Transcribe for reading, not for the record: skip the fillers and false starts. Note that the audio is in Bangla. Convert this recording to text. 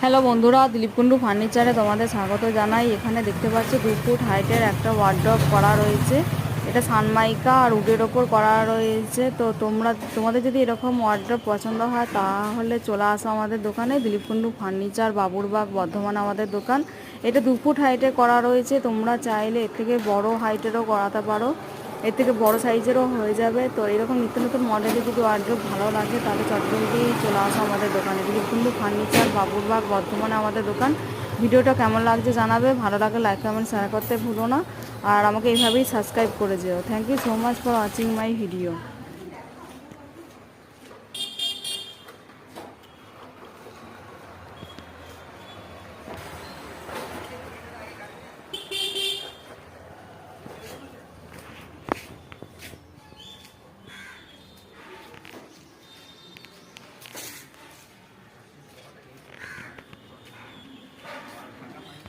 হ্যালো বন্ধুরা, দিলীপ কুন্ডু ফার্নিচারে তোমাদের স্বাগত জানাই। এখানে দেখতে পাচ্ছ 2 ফুট হাইটের একটা ওয়ার্ড্রপ করা রয়েছে। এটা সানমাইকা আর উডের ওপর করা রয়েছে। তো তোমাদের যদি এরকম ওয়ার্ড্রপ পছন্দ হয় তাহলে চলে আসো আমাদের দোকানে, দিলীপ কুন্ডু ফার্নিচার, বাবুরবাগ, বর্ধমান আমাদের দোকান। এটা 2 ফুট হাইটে করা রয়েছে। তোমরা চাইলে এর থেকে বড় হাইটেরও করাতে পারো, এর থেকে বড় সাইজেরও হয়ে যাবে। তো এরকম নিত্য নতুন মডেলের যদি ওয়ার্ড্রপ ভালো লাগে তাহলে চটজলদি চলে আসো আমাদের দোকানে, দিলীপ কুন্ডু ফার্নিচার, বাবুরবাগ, বর্ধমানে আমাদের দোকান। ভিডিওটা কেমন লাগছে জানাবে, ভালো লাগলে লাইক কমেন্ট শেয়ার করতে ভুলো না, আর আমাকে এইভাবেই সাবস্ক্রাইব করে যেও। Thank you so much for watching my video.